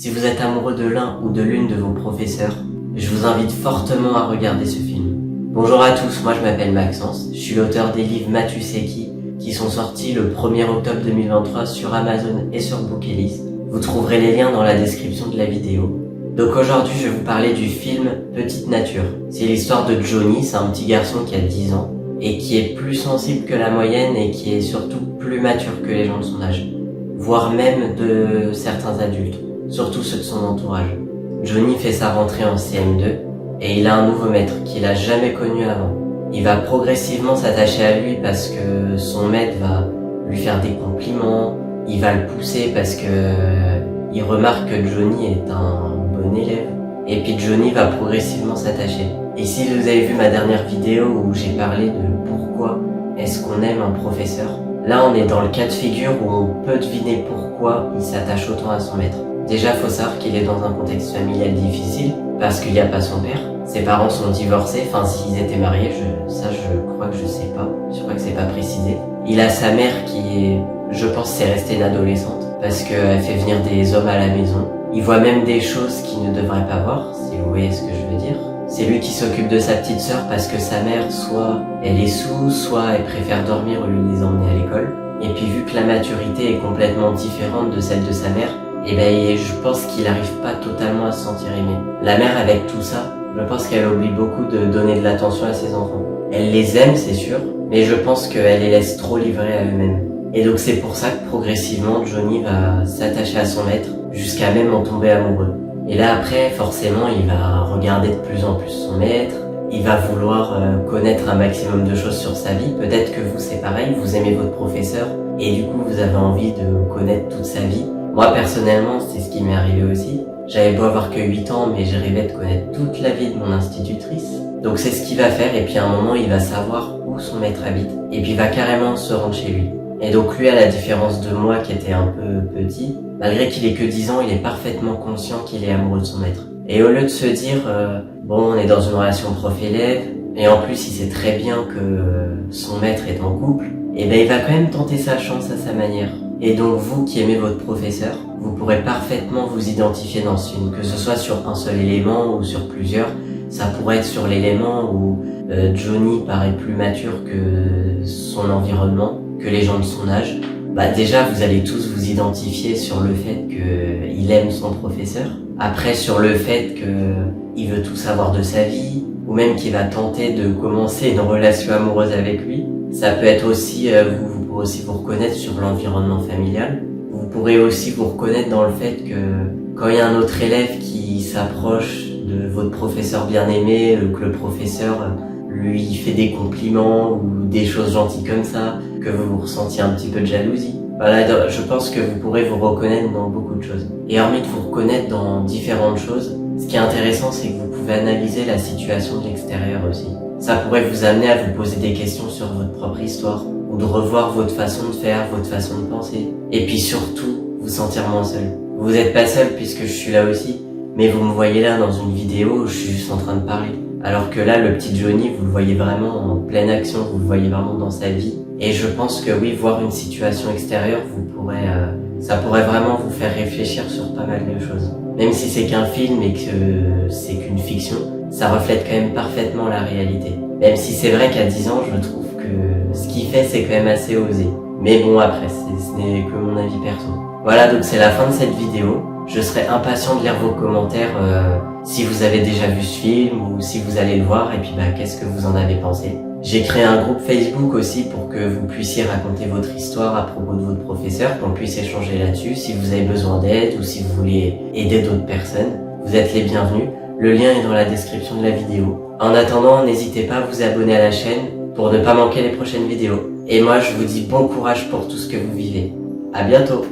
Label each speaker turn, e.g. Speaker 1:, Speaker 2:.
Speaker 1: Si vous êtes amoureux de l'un ou de l'une de vos professeurs, je vous invite fortement à regarder ce film. Bonjour à tous, moi je m'appelle Maxence, je suis l'auteur des livres Matuseki qui sont sortis le 1er octobre 2023 sur Amazon et sur Bookelist. Vous trouverez les liens dans la description de la vidéo. Donc aujourd'hui je vais vous parler du film Petite Nature. C'est l'histoire de Johnny, c'est un petit garçon qui a 10 ans et qui est plus sensible que la moyenne et qui est surtout plus mature que les gens de son âge, voire même de certains adultes, surtout ceux de son entourage. Johnny fait sa rentrée en CM2 et il a un nouveau maître qu'il a jamais connu avant. Il va progressivement s'attacher à lui parce que son maître va lui faire des compliments, il va le pousser parce que il remarque que Johnny est un bon élève. Et puis Johnny va progressivement s'attacher. Et si vous avez vu ma dernière vidéo où j'ai parlé de pourquoi est-ce qu'on aime un professeur, là on est dans le cas de figure où on peut deviner pourquoi il s'attache autant à son maître. Déjà faut savoir qu'il est dans un contexte familial difficile parce qu'il n'y a pas son père. Ses parents sont divorcés, enfin s'ils étaient mariés, je crois que je sais pas. Je crois que c'est pas précisé. Il a sa mère qui est, je pense c'est resté une adolescente parce qu'elle fait venir des hommes à la maison. Il voit même des choses qu'il ne devrait pas voir, si vous voyez ce que je veux dire. C'est lui qui s'occupe de sa petite sœur parce que sa mère, soit elle est sous, soit elle préfère dormir au lieu de les emmener à l'école. Et puis vu que la maturité est complètement différente de celle de sa mère, je pense qu'il n'arrive pas totalement à se sentir aimé. La mère, avec tout ça, je pense qu'elle oublie beaucoup de donner de l'attention à ses enfants. Elle les aime, c'est sûr, mais je pense qu'elle les laisse trop livrer à eux-mêmes. Et donc c'est pour ça que progressivement, Johnny va s'attacher à son maître, jusqu'à même en tomber amoureux. Et là après, forcément, il va regarder de plus en plus son maître, il va vouloir connaître un maximum de choses sur sa vie. Peut-être que vous, c'est pareil, vous aimez votre professeur, et du coup, vous avez envie de connaître toute sa vie. Moi, personnellement, c'est ce qui m'est arrivé aussi. J'avais beau avoir que 8 ans, mais je rêvais de connaître toute la vie de mon institutrice. Donc c'est ce qu'il va faire, et puis à un moment, il va savoir où son maître habite, et puis il va carrément se rendre chez lui. Et donc lui, à la différence de moi qui était un peu petit, malgré qu'il ait que 10 ans, il est parfaitement conscient qu'il est amoureux de son maître. Et au lieu de se dire, bon, on est dans une relation prof-élève, et en plus il sait très bien que son maître est en couple, il va quand même tenter sa chance à sa manière. Et donc vous qui aimez votre professeur, vous pourrez parfaitement vous identifier dans ce film, que ce soit sur un seul élément ou sur plusieurs. Ça pourrait être sur l'élément où Johnny paraît plus mature que son environnement, que les gens de son âge. Déjà vous allez tous vous identifier sur le fait qu'il aime son professeur. Après sur le fait qu'il veut tout savoir de sa vie, ou même qu'il va tenter de commencer une relation amoureuse avec lui. Ça peut être aussi, vous pourrez aussi vous reconnaître sur l'environnement familial. Vous pourrez aussi vous reconnaître dans le fait que quand il y a un autre élève qui s'approche de votre professeur bien-aimé, que le professeur lui fait des compliments ou des choses gentilles comme ça, que vous ressentiez un petit peu de jalousie. Voilà, je pense que vous pourrez vous reconnaître dans beaucoup de choses. Et hormis de vous reconnaître dans différentes choses, ce qui est intéressant, c'est que vous pouvez analyser la situation de l'extérieur aussi. Ça pourrait vous amener à vous poser des questions sur votre propre histoire, ou de revoir votre façon de faire, votre façon de penser. Et puis surtout, vous sentir moins seul. Vous n'êtes pas seul puisque je suis là aussi, mais vous me voyez là dans une vidéo où je suis juste en train de parler. Alors que là, le petit Johnny, vous le voyez vraiment en pleine action, vous le voyez vraiment dans sa vie. Et je pense que oui, voir une situation extérieure, ça pourrait vraiment vous faire réfléchir sur pas mal de choses. Même si c'est qu'un film et que c'est qu'une fiction, ça reflète quand même parfaitement la réalité. Même si c'est vrai qu'à 10 ans, je trouve que ce qu'il fait, c'est quand même assez osé. Mais bon, après, ce n'est que mon avis perso. Voilà, donc c'est la fin de cette vidéo. Je serai impatient de lire vos commentaires si vous avez déjà vu ce film ou si vous allez le voir, et puis qu'est-ce que vous en avez pensé. J'ai créé un groupe Facebook aussi pour que vous puissiez raconter votre histoire à propos de votre professeur, qu'on puisse échanger là-dessus. Si vous avez besoin d'aide ou si vous voulez aider d'autres personnes, vous êtes les bienvenus. Le lien est dans la description de la vidéo. En attendant, n'hésitez pas à vous abonner à la chaîne pour ne pas manquer les prochaines vidéos. Et moi, je vous dis bon courage pour tout ce que vous vivez. À bientôt!